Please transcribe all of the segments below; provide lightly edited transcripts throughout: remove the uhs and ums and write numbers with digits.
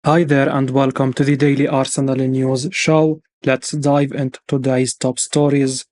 Hi there and welcome to the Daily Arsenal News Show. Let's dive into today's top stories.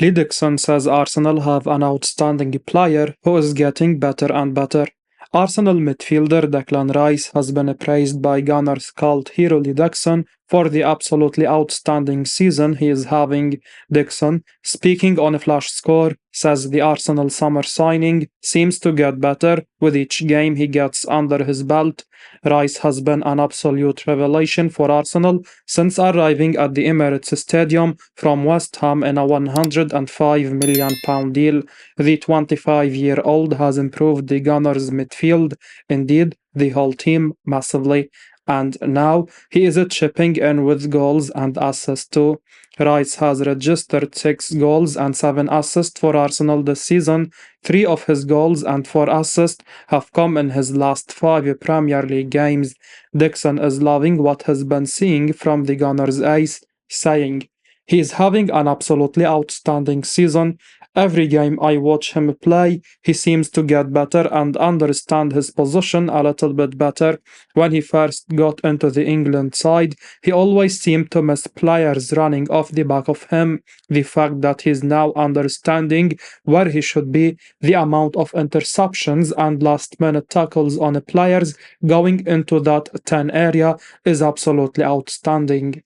Lee Dixon says Arsenal have an outstanding player who is getting better and better. Arsenal midfielder Declan Rice has been praised by Gunners cult hero Lee Dixon for the absolutely outstanding season he is having. Dixon, speaking on a Flashscore, says the Arsenal summer signing seems to get better with each game he gets under his belt. Rice has been an absolute revelation for Arsenal since arriving at the Emirates Stadium from West Ham in a £105 million deal. The 25-year-old has improved the Gunners' midfield, indeed, the whole team, massively. And now he is chipping in with goals and assists too. Rice has registered 6 goals and 7 assists for Arsenal this season. 3 of his goals and 4 assists have come in his last 5 Premier League games. Dixon is loving what he's been seeing from the Gunners' ace, saying, "He is having an absolutely outstanding season. Every game I watch him play, he seems to get better and understand his position a little bit better. When he first got into the England side, he always seemed to miss players running off the back of him. The fact that he's now understanding where he should be, the amount of interceptions and last-minute tackles on players going into that 10 area is absolutely outstanding."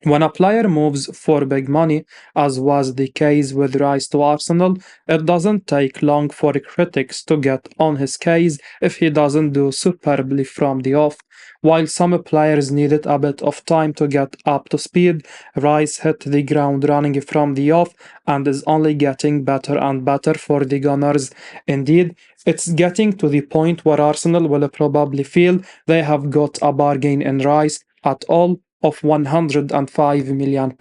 When a player moves for big money, as was the case with Rice to Arsenal, it doesn't take long for critics to get on his case if he doesn't do superbly from the off. While some players needed a bit of time to get up to speed, Rice hit the ground running from the off and is only getting better and better for the Gunners. Indeed, it's getting to the point where Arsenal will probably feel they have got a bargain in Rice at all of £105 million,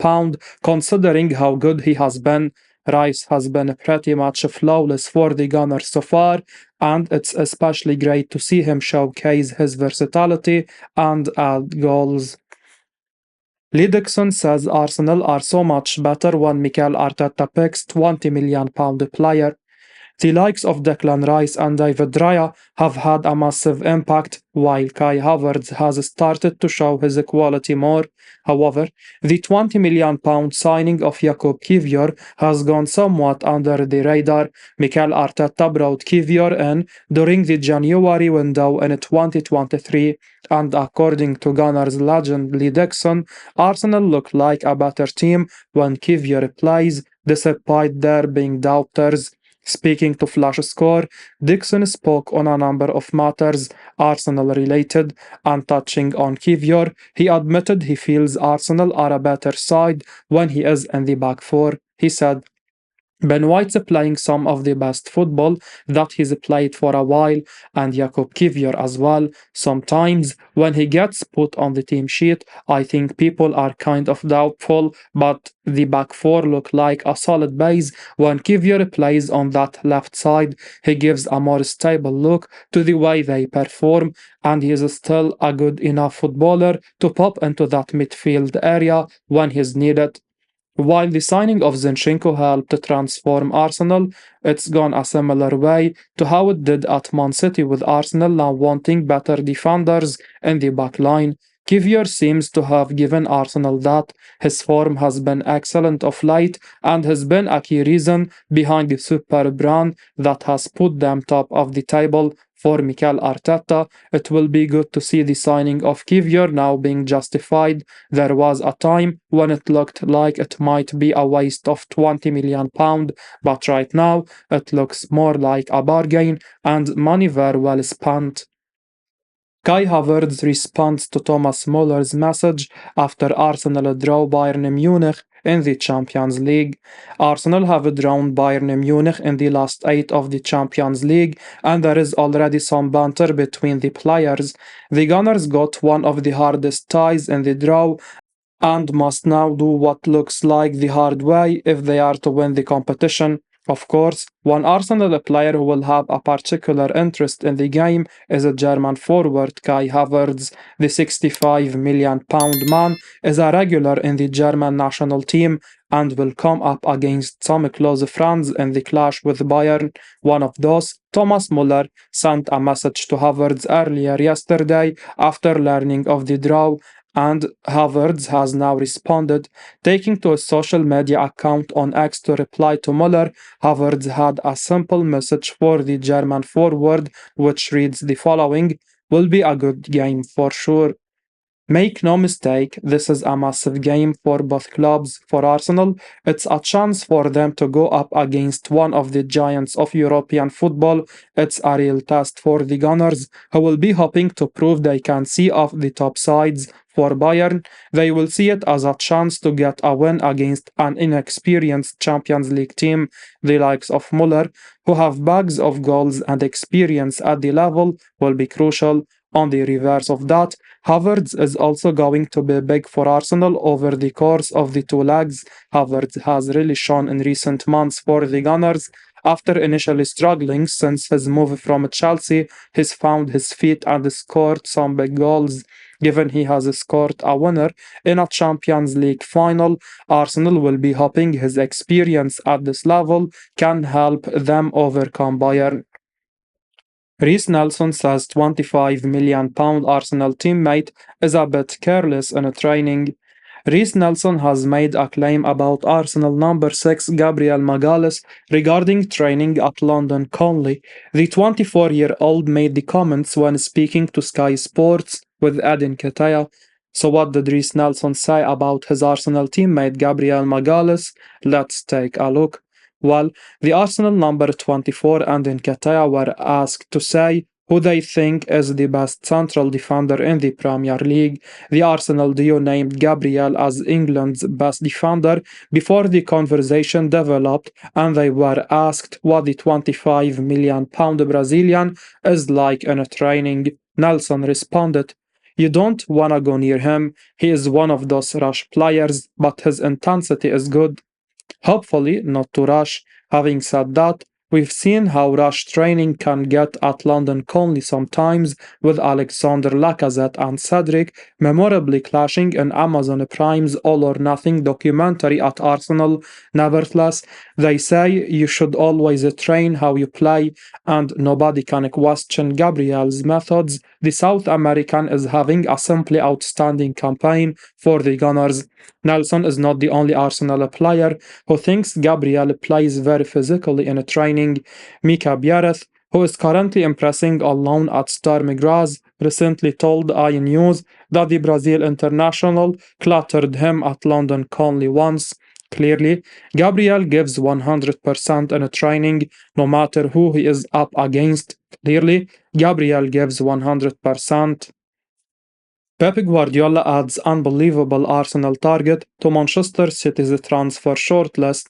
considering how good he has been. Rice has been pretty much flawless for the Gunners so far, and it's especially great to see him showcase his versatility and add goals. Lee Dixon says Arsenal are so much better when Mikel Arteta picks £20 million player. The likes of Declan Rice and David Raya have had a massive impact, while Kai Havertz has started to show his quality more. However, the £20 million signing of Jakub Kiwior has gone somewhat under the radar. Mikel Arteta brought Kiwior in during the January window in 2023, and according to Gunners legend Lee Dixon, Arsenal look like a better team when Kiwior plays, despite there being doubters. Speaking to Flashscore, Dixon spoke on a number of matters Arsenal-related, and touching on Kiwior, he admitted he feels Arsenal are a better side when he is in the back four. He said, "Ben White's playing some of the best football that he's played for a while, and Jakub Kiwior as well. Sometimes, when he gets put on the team sheet, I think people are kind of doubtful, but the back four look like a solid base. When Kiwior plays on that left side, he gives a more stable look to the way they perform, and he is still a good enough footballer to pop into that midfield area when he's needed." While the signing of Zinchenko helped to transform Arsenal, it's gone a similar way to how it did at Man City, with Arsenal now wanting better defenders in the back line. Kiwior seems to have given Arsenal that. His form has been excellent of late and has been a key reason behind the superb run that has put them top of the table. For Mikel Arteta, it will be good to see the signing of Kiwior now being justified. There was a time when it looked like it might be a waste of £20 million, but right now it looks more like a bargain and money very well spent. Kai Havertz responds to Thomas Muller's message after Arsenal draw Bayern Munich in the Champions League. Arsenal have drawn Bayern Munich in the last 8 of the Champions League, and there is already some banter between the players. The Gunners got one of the hardest ties in the draw and must now do what looks like the hard way if they are to win the competition. Of course, one Arsenal player who will have a particular interest in the game is a German forward Kai Havertz. The £65 million man is a regular in the German national team and will come up against some close friends in the clash with Bayern. One of those, Thomas Muller, sent a message to Havertz earlier yesterday after learning of the draw, and Havertz has now responded, taking to his social media account on X to reply to Muller. Havertz had a simple message for the German forward, which reads the following: "Will be a good game for sure." Make no mistake, this is a massive game for both clubs. For Arsenal, it's a chance for them to go up against one of the giants of European football. It's a real test for the Gunners, who will be hoping to prove they can see off the top sides. For Bayern, they will see it as a chance to get a win against an inexperienced Champions League team. The likes of Muller, who have bags of goals and experience at the level, will be crucial. On the reverse of that, Havertz is also going to be big for Arsenal over the course of the two legs. Havertz has really shown in recent months for the Gunners. After initially struggling since his move from Chelsea, he's found his feet and scored some big goals. Given he has scored a winner in a Champions League final, Arsenal will be hoping his experience at this level can help them overcome Bayern. Reece Nelson says £25 million Arsenal teammate is a bit careless in training. Reece Nelson has made a claim about Arsenal number 6 Gabriel Magalhaes regarding training at London Conley. The 24-year-old made the comments when speaking to Sky Sports with Edin Ketaya. So what did Reece Nelson say about his Arsenal teammate Gabriel Magalhaes? Let's take a look. Well, the Arsenal number 24 and Nketiah were asked to say who they think is the best central defender in the Premier League. The Arsenal duo named Gabriel as England's best defender before the conversation developed, and they were asked what the £25 million Brazilian is like in training. Nelson responded, "You don't wanna go near him. He is one of those rush players, but his intensity is good. Hopefully, not too rush." Having said that, we've seen how rush training can get at London Conley sometimes, with Alexander Lacazette and Cedric memorably clashing in Amazon Prime's All or Nothing documentary at Arsenal. Nevertheless, they say you should always train how you play, and nobody can question Gabriel's methods. The South American is having a simply outstanding campaign for the Gunners. Nelson is not the only Arsenal player who thinks Gabriel plays very physically in training. Mika Biereth, who is currently impressing on loan at Sturm Graz, recently told iNews that the Brazil international clattered him at London Conley once. Clearly, Gabriel gives 100% in training, no matter who he is up against. Clearly, Gabriel gives 100%. Pep Guardiola adds unbelievable Arsenal target to Manchester City's transfer shortlist.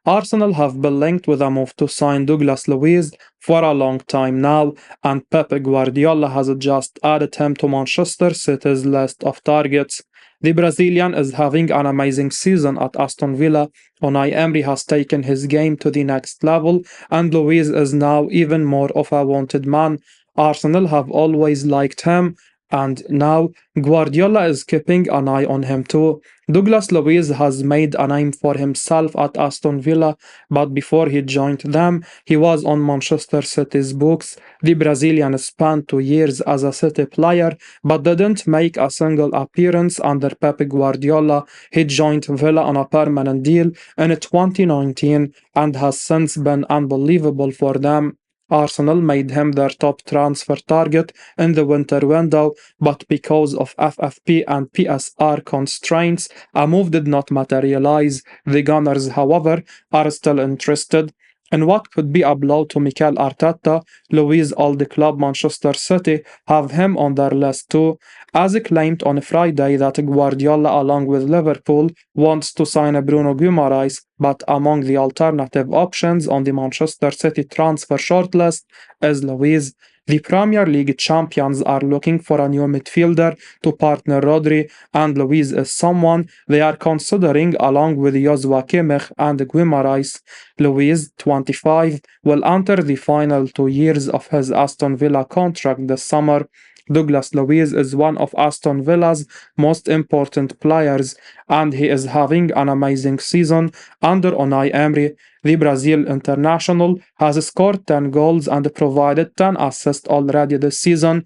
Arsenal have been linked with a move to sign Douglas Luiz for a long time now, and Pep Guardiola has just added him to Manchester City's list of targets. The Brazilian is having an amazing season at Aston Villa. Unai Emery has taken his game to the next level, and Luiz is now even more of a wanted man. Arsenal have always liked him, and now Guardiola is keeping an eye on him too. Douglas Luiz has made a name for himself at Aston Villa, but before he joined them, he was on Manchester City's books. The Brazilian spent 2 years as a City player, but didn't make a single appearance under Pep Guardiola. He joined Villa on a permanent deal in 2019 and has since been unbelievable for them. Arsenal made him their top transfer target in the winter window, but because of FFP and PSR constraints, a move did not materialize. The Gunners, however, are still interested. In what could be a blow to Mikel Arteta, Luiz old club Manchester City have him on their list too, as claimed on Friday that Guardiola along with Liverpool wants to sign Bruno Guimaraes, but among the alternative options on the Manchester City transfer shortlist is Luiz. The Premier League champions are looking for a new midfielder to partner Rodri, and Luiz is someone they are considering along with Joshua Kimmich and Guimaraes. Luiz, 25, will enter the final 2 years of his Aston Villa contract this summer. Douglas Luiz is one of Aston Villa's most important players, and he is having an amazing season under Unai Emery. The Brazil international has scored 10 goals and provided 10 assists already this season.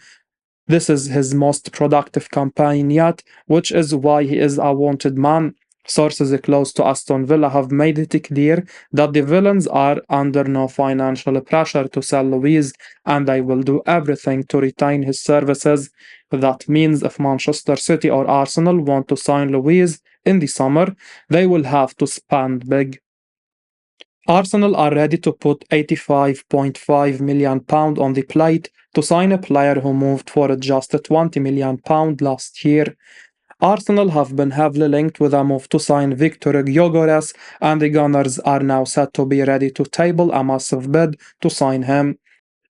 This is his most productive campaign yet, which is why he is a wanted man. Sources close to Aston Villa have made it clear that the villains are under no financial pressure to sell Luiz, and they will do everything to retain his services. That means if Manchester City or Arsenal want to sign Luiz in the summer, they will have to spend big. Arsenal are ready to put £85.5 million on the plate to sign a player who moved for just £20 million last year. Arsenal have been heavily linked with a move to sign Victor Gyökeres, and the Gunners are now said to be ready to table a massive bid to sign him.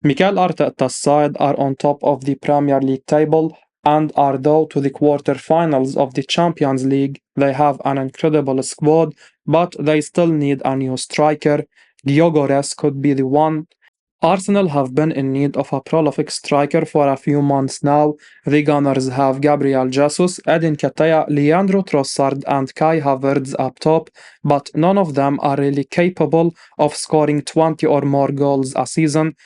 Mikel Arteta's side are on top of the Premier League table and are though to the quarter-finals of the Champions League. They have an incredible squad, but they still need a new striker. Gyökeres could be the one. Arsenal have been in need of a prolific striker for a few months now. The Gunners have Gabriel Jesus, Edin Ketia, Leandro Trossard and Kai Havertz up top, but none of them are really capable of scoring 20 or more goals a season.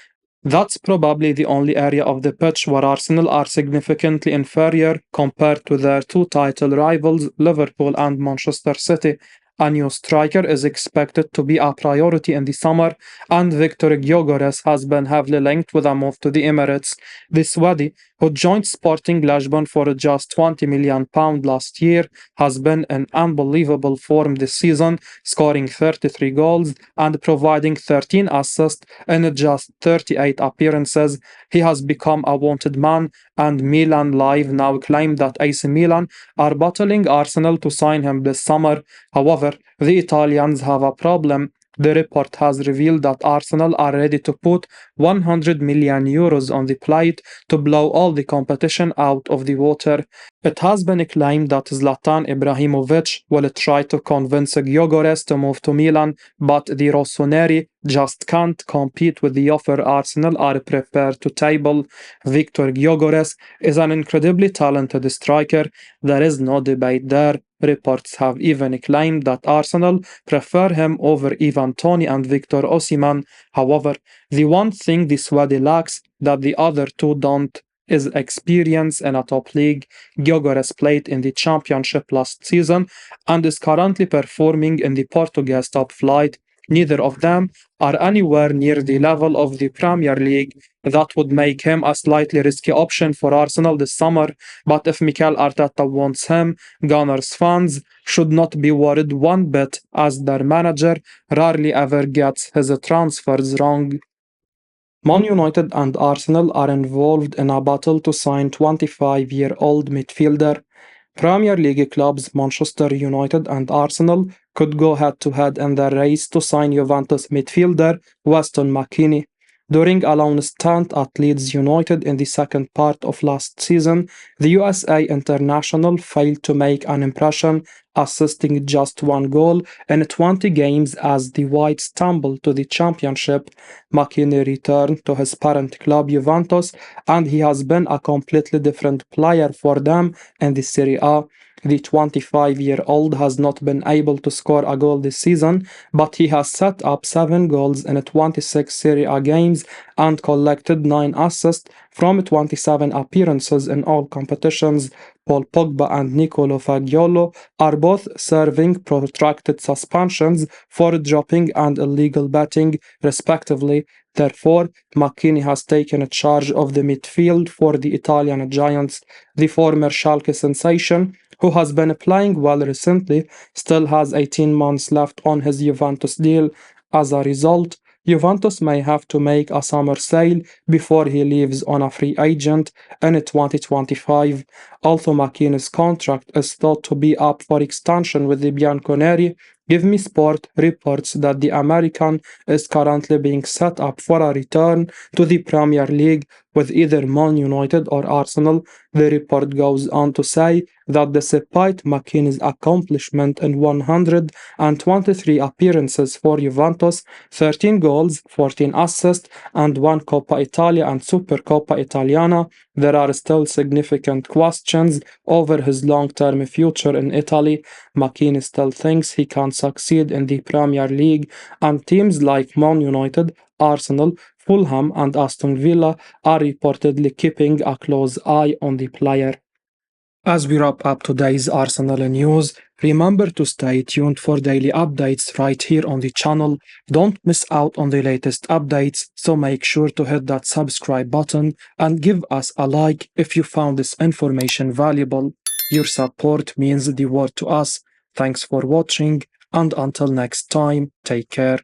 That's probably the only area of the pitch where Arsenal are significantly inferior compared to their two title rivals, Liverpool and Manchester City. A new striker is expected to be a priority in the summer, and Victor Gyökeres has been heavily linked with a move to the Emirates. The Swede, who joined Sporting Lisbon for just £20 million last year, has been in unbelievable form this season, scoring 33 goals and providing 13 assists in just 38 appearances. He has become a wanted man, and Milan Live now claim that AC Milan are battling Arsenal to sign him this summer. However, the Italians have a problem. The report has revealed that Arsenal are ready to put €100 million on the plate to blow all the competition out of the water. It has been claimed that Zlatan Ibrahimovic will try to convince Gyökeres to move to Milan, but the Rossoneri just can't compete with the offer Arsenal are prepared to table. Victor Gyökeres is an incredibly talented striker. There is no debate there. Reports have even claimed that Arsenal prefer him over Ivan Toney and Victor Osimhen. However, the one thing the Swede lacks that the other two don't is experience in a top league. Gyökeres played in the Championship last season and is currently performing in the Portuguese top flight. Neither of them are anywhere near the level of the Premier League. That would make him a slightly risky option for Arsenal this summer, but if Mikel Arteta wants him, Gunners fans should not be worried one bit, as their manager rarely ever gets his transfers wrong. Man United and Arsenal are involved in a battle to sign 25-year-old midfielder. Premier League clubs Manchester United and Arsenal could go head-to-head in the race to sign Juventus midfielder Weston McKennie. During a loan stint at Leeds United in the second part of last season, the USA international failed to make an impression, assisting just one goal in 20 games as the Whites stumbled to the championship. McKennie returned to his parent club Juventus, and he has been a completely different player for them in the Serie A. The 25-year-old has not been able to score a goal this season, but he has set up 7 goals in 26 Serie A games and collected 9 assists from 27 appearances in all competitions. Paul Pogba and Nicolo Fagiolo are both serving protracted suspensions for dropping and illegal betting, respectively. Therefore, McKennie has taken charge of the midfield for the Italian Giants. The former Schalke sensation, who has been playing well recently, still has 18 months left on his Juventus deal. As a result, Juventus may have to make a summer sale before he leaves on a free agent in 2025. Although McKennie's contract is thought to be up for extension with the Bianconeri, Give Me Sport reports that the American is currently being set up for a return to the Premier League with either Man United or Arsenal. The report goes on to say that despite McKennie's accomplishment in 123 appearances for Juventus, 13 goals, 14 assists, and 1 Coppa Italia and Supercoppa Italiana, there are still significant questions over his long-term future in Italy. McKennie still thinks he can succeed in the Premier League, and teams like Man United, Arsenal, Fulham, and Aston Villa are reportedly keeping a close eye on the player. As we wrap up today's Arsenal news, remember to stay tuned for daily updates right here on the channel. Don't miss out on the latest updates, so make sure to hit that subscribe button and give us a like if you found this information valuable. Your support means the world to us. Thanks for watching, and until next time, take care.